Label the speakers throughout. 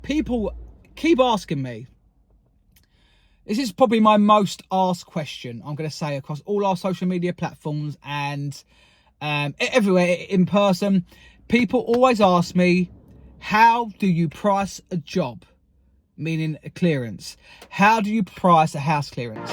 Speaker 1: People keep asking me. This is probably my most asked question, I'm going to say, across all our social media platforms and everywhere in person. People always ask me, how do you price a job? Meaning a clearance. How do you price a house clearance?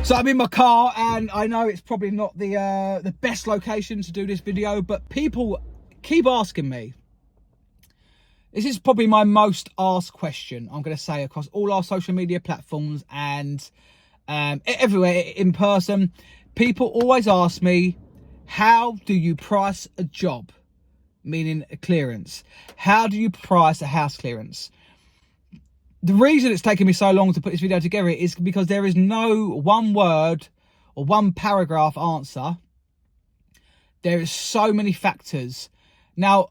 Speaker 1: So I'm in my car, and I know it's probably not the best location to do this video, but people keep asking me. This is probably my most asked question, I'm going to say, across all our social media platforms and everywhere in person. People always ask me, how do you price a job? Meaning a clearance. How do you price a house clearance? The reason it's taken me so long to put this video together is because there is no one word or one paragraph answer. There is so many factors. Now,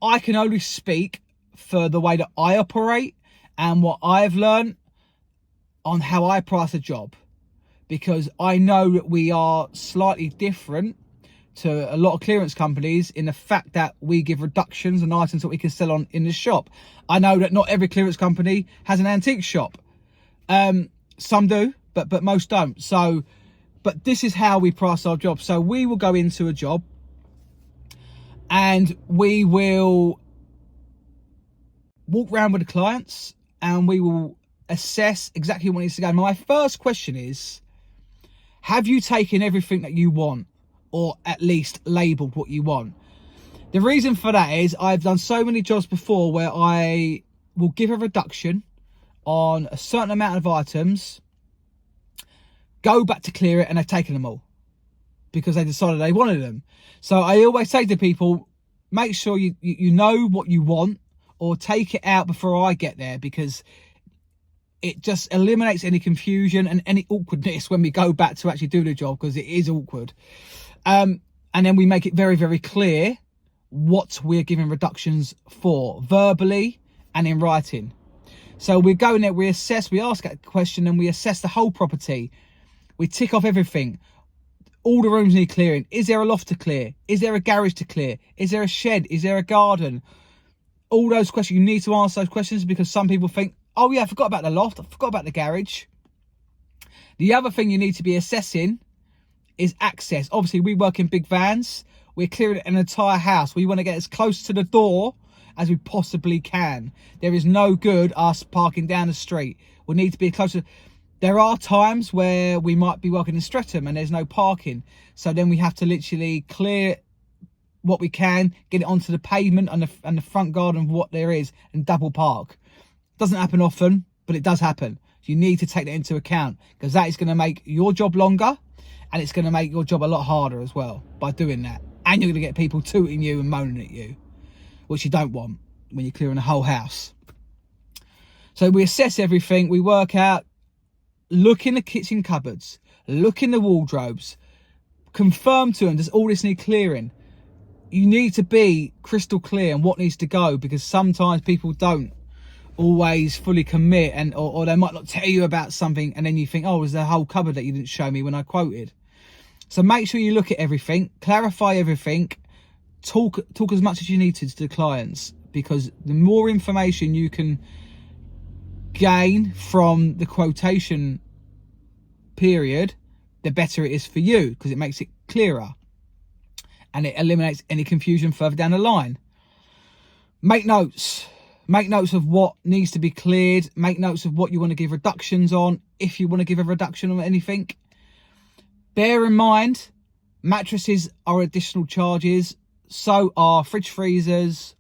Speaker 1: I can only speak for the way that I operate and what I've learned on how I price a job, because I know that we are slightly different to a lot of clearance companies in the fact that we give reductions on items that we can sell on in the shop. I know that not every clearance company has an antique shop. Some do, but most don't. So, but this is how we price our jobs. So we will go into a job and we will walk around with the clients and we will assess exactly what needs to go. My first question is, have you taken everything that you want, or at least labelled what you want? The reason for that is I've done so many jobs before where I will give a reduction on a certain amount of items, go back to clear it, and they've taken them all because they decided they wanted them. So I always say to people, make sure you know what you want, or take it out before I get there, because it just eliminates any confusion and any awkwardness when we go back to actually do the job, because it is awkward. And then we make it very, very clear what we're giving reductions for, verbally and in writing. So we go in there, we assess, we ask that question, and we assess the whole property. We tick off everything. All the rooms need clearing. Is there a loft to clear? Is there a garage to clear? Is there a shed? Is there a garden? All those questions, you need to answer those questions, because some people think, oh yeah, I forgot about the loft, I forgot about the garage. The other thing you need to be assessing is access. Obviously, we work in big vans. We're clearing an entire house. We want to get as close to the door as we possibly can. There is no good us parking down the street. We need to be closer. There are times where we might be working in Streatham and there's no parking. So then we have to literally clear what we can, get it onto the pavement and the front garden of what there is, and double park. Doesn't happen often, but it does happen. You need to take that into account, because that is going to make your job longer, and it's going to make your job a lot harder as well by doing that. And you're going to get people tooting you and moaning at you, which you don't want when you're clearing a whole house. So we assess everything. We work out, look in the kitchen cupboards, look in the wardrobes, confirm to them, does all this need clearing? You need to be crystal clear on what needs to go, because sometimes people don't always fully commit, and or they might not tell you about something, and then you think, oh, there's a whole cupboard that you didn't show me when I quoted. So make sure you look at everything, clarify everything, talk as much as you need to the clients, because the more information you can gain from the quotation period, the better it is for you, because it makes it clearer and it eliminates any confusion further down the line. Make notes. Make notes of what needs to be cleared. Make notes of what you want to give reductions on, if you want to give a reduction on anything. Bear in mind, mattresses are additional charges. So are fridge freezers.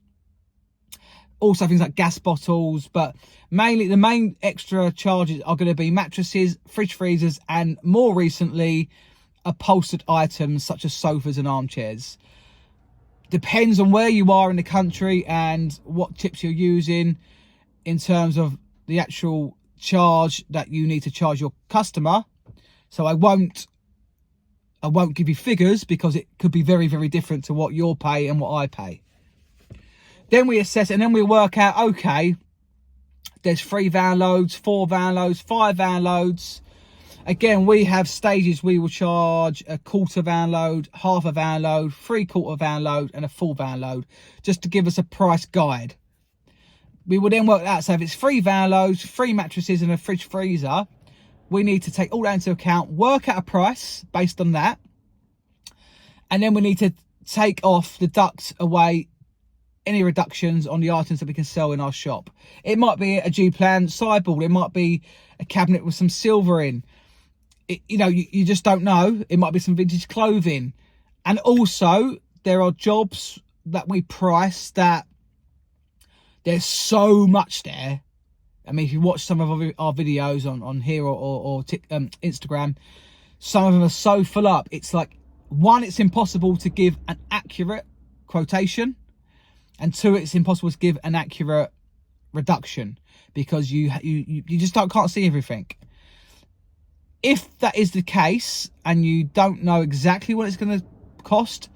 Speaker 1: Also things like gas bottles. But mainly the main extra charges are going to be mattresses, fridge freezers, and more recently, upholstered items such as sofas and armchairs. Depends on where you are in the country and what chips you're using in terms of the actual charge that you need to charge your customer. So I won't give you figures, because it could be very, very different to what you'll pay and what I pay. Then we assess, and then we work out, okay, there's 3 van loads, 4 van loads, 5 van loads. Again, we have stages. We will charge a quarter van load, half a van load, 3/4 van load, and a full van load, just to give us a price guide. We will then work that out. So if it's 3 van loads, 3 mattresses, and a fridge freezer, we need to take all that into account, work out a price based on that, and then we need to deduct away any reductions on the items that we can sell in our shop. It might be a G-plan sideboard, it might be a cabinet with some silver in. You just don't know. It might be some vintage clothing. And also, there are jobs that we price that there's so much there. I mean, if you watch some of our videos on here or Instagram, some of them are so full up. It's like, one, it's impossible to give an accurate quotation, and 2, it's impossible to give an accurate reduction, because you just can't see everything. If that is the case and you don't know exactly what it's going to cost,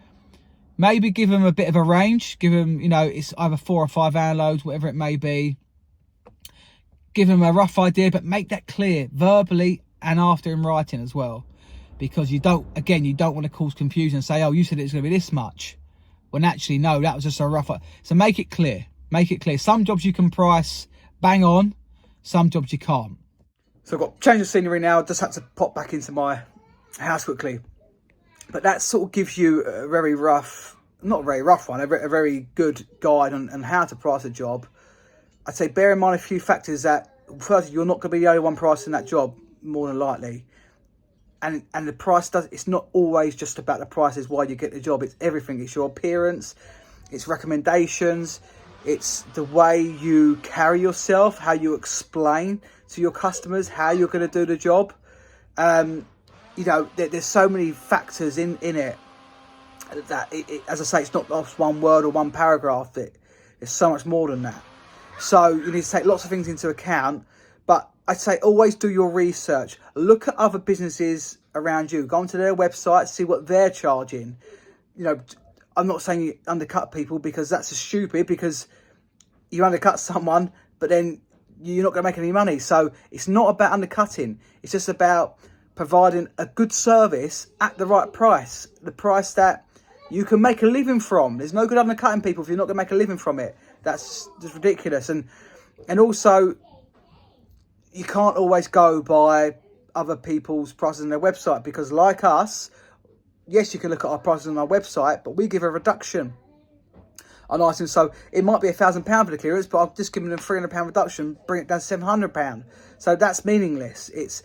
Speaker 1: maybe give them a bit of a range. Give them, it's either 4 or 5 van loads, whatever it may be. Give them a rough idea, but make that clear verbally and after in writing as well. Because you don't want to cause confusion and say, oh, you said it's going to be this much, when actually, no, that was just a rough. So make it clear. Make it clear. Some jobs you can price bang on, some jobs you can't. So I've got change of scenery now. Just had to pop back into my house quickly. But that sort of gives you a very rough, not a very rough one, a very good guide on how to price a job. I'd say bear in mind a few factors. That first, you're not going to be the only one pricing that job, more than likely. And the price it's not always just about the prices why you get the job. It's everything. It's your appearance, it's recommendations, it's the way you carry yourself, how you explain to your customers how you're going to do the job. There's so many factors in it that, as I say, it's not just one word or one paragraph. It's so much more than that. So you need to take lots of things into account. But I'd say always do your research. Look at other businesses around you. Go onto their website, see what they're charging. I'm not saying you undercut people, because that's stupid, because you undercut someone, but then you're not going to make any money. So it's not about undercutting. It's just about providing a good service at the right price. The price that you can make a living from. There's no good undercutting people if you're not going to make a living from it. That's just ridiculous. And also, you can't always go by other people's prices on their website, because like us, yes, you can look at our prices on our website, but we give a reduction on items. So it might be £1,000 for the clearance, but I've just given them £300 reduction, bring it down to £700. So that's meaningless. It's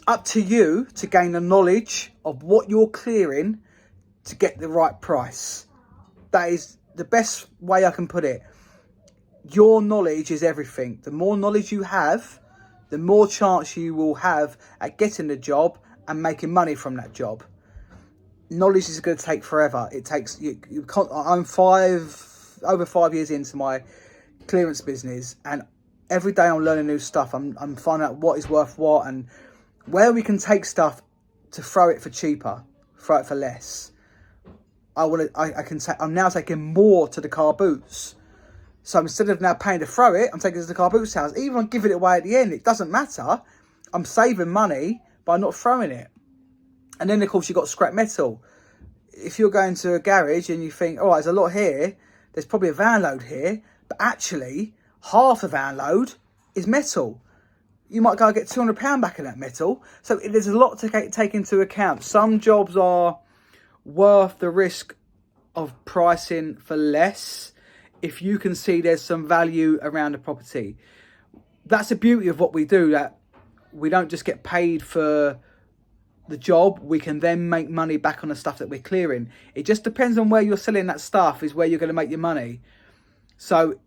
Speaker 1: up to you to gain the knowledge of what you're clearing to get the right price. That is the best way I can put it. Your knowledge is everything. The more knowledge you have, the more chance you will have at getting the job and making money from that job. Knowledge is going to take forever. It takes you can't. I'm over 5 years into my clearance business, and every day I'm learning new stuff. I'm finding out what is worth what, and where we can take stuff to throw it for cheaper, throw it for less. I'm now taking more to the car boots. So instead of now paying to throw it, I'm taking it to the car boots house. Even if I'm giving it away at the end, it doesn't matter. I'm saving money by not throwing it. And then, of course, you've got scrap metal. If you're going to a garage and you think, all right, there's a lot here, there's probably a van load here, but actually, half a van load is metal. You might go and get £200 back in that metal. So there's a lot to take into account. Some jobs are worth the risk of pricing for less if you can see there's some value around the property. That's the beauty of what we do, that we don't just get paid for the job, we can then make money back on the stuff that we're clearing. It just depends on where you're selling that stuff is where you're going to make your money. So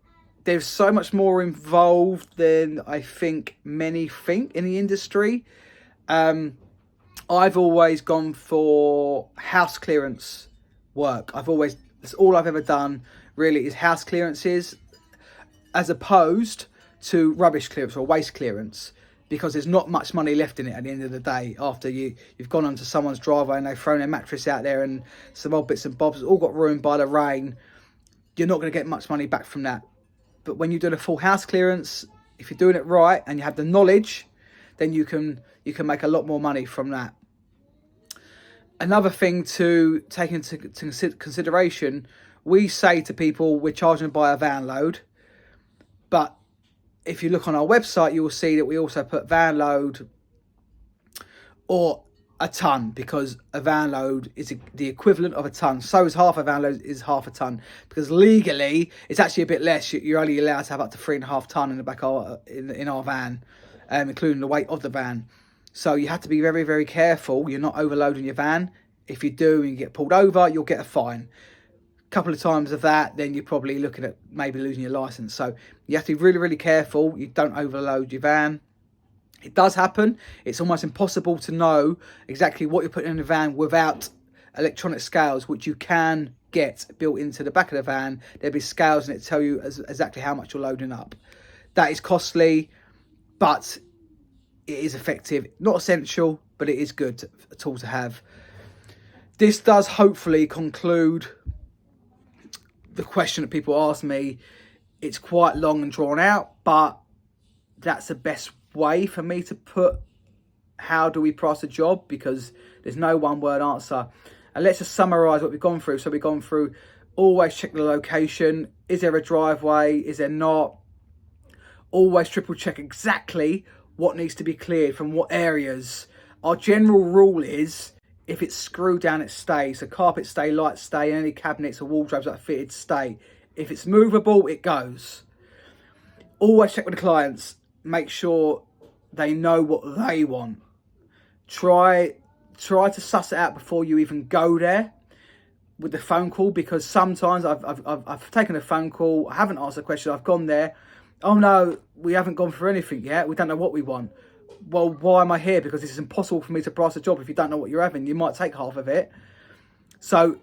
Speaker 1: there's so much more involved than I think many think in the industry. I've always gone for house clearance work. That's all I've ever done really, is house clearances, as opposed to rubbish clearance or waste clearance, because there's not much money left in it at the end of the day. After you've gone onto someone's driveway and they've thrown their mattress out there and some old bits and bobs, all got ruined by the rain, you're not going to get much money back from that. But when you do a full house clearance, if you're doing it right and you have the knowledge then you can make a lot more money from that. Another thing to take into consideration, we say to people we're charging by a van load, but if you look on our website, you will see that we also put van load or a ton, because a van load is the equivalent of a ton. So is half a van load is half a ton, because legally it's actually a bit less. You're only allowed to have up to 3.5 ton in the back of in our van, including the weight of the van. So you have to be very, very careful you're not overloading your van. If you do and you get pulled over, you'll get a fine. A couple of times of that, then you're probably looking at maybe losing your license. So you have to be really, really careful you don't overload your van. It does happen. It's almost impossible to know exactly what you're putting in the van without electronic scales, which you can get built into the back of the van. There'll be scales and it tell you exactly how much you're loading up. That is costly, but it is effective. Not essential, but it is good a tool to have. This does hopefully conclude the question that people ask me. It's quite long and drawn out, but that's the best way for me to put how do we price a job, because there's no one word answer. And let's just summarize what we've gone through. So we've gone through, always check the location. Is there a driveway? Is there not? Always triple check exactly what needs to be cleared from what areas. Our general rule is, if it's screwed down, it stays. So carpets stay, lights stay, and any cabinets or wardrobes that are fitted stay. If it's movable, it goes. Always check with the clients. Make sure they know what they want. Try to suss it out before you even go there with the phone call, because sometimes I've taken a phone call, I haven't asked a question, I've gone there, oh no, we haven't gone for anything yet, we don't know what we want. Well, why am I here? Because it's impossible for me to price a job if you don't know what you're having. You might take half of it. So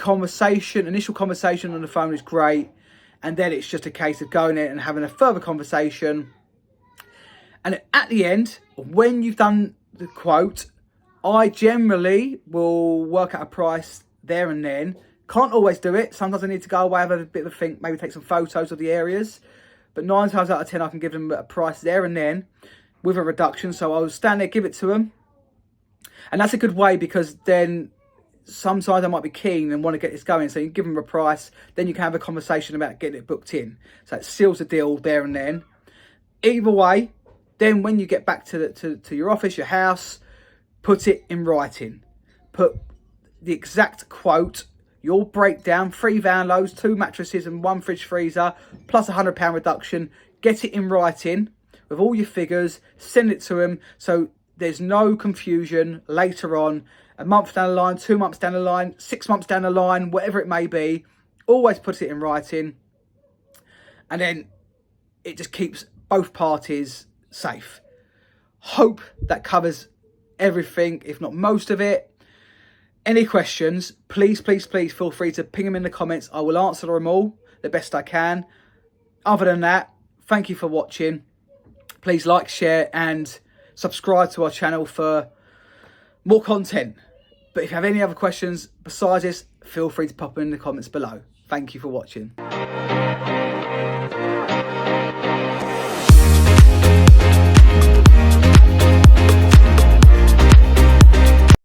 Speaker 1: initial conversation on the phone is great. And then it's just a case of going in and having a further conversation. And at the end, when you've done the quote, I generally will work out a price there and then. Can't always do it. Sometimes I need to go away, have a bit of a think, maybe take some photos of the areas. But 9 times out of 10, I can give them a price there and then with a reduction. So I'll stand there, give it to them. And that's a good way, because then sometimes I might be keen and want to get this going. So you give them a price, then you can have a conversation about getting it booked in. So it seals the deal there and then. Either way, then when you get back to your office, your house, put it in writing. Put the exact quote, your breakdown, 3 van loads, 2 mattresses and 1 fridge freezer, plus £100 reduction. Get it in writing with all your figures, send it to them so there's no confusion later on. A month down the line, 2 months down the line, 6 months down the line, whatever it may be, always put it in writing. And then it just keeps both parties safe. Hope that covers everything, if not most of it. Any questions, please feel free to ping them in the comments. I will answer them all the best I can. Other than that, thank you for watching. Please like, share and subscribe to our channel for more content. But if you have any other questions besides this, feel free to pop them in the comments below. Thank you for watching.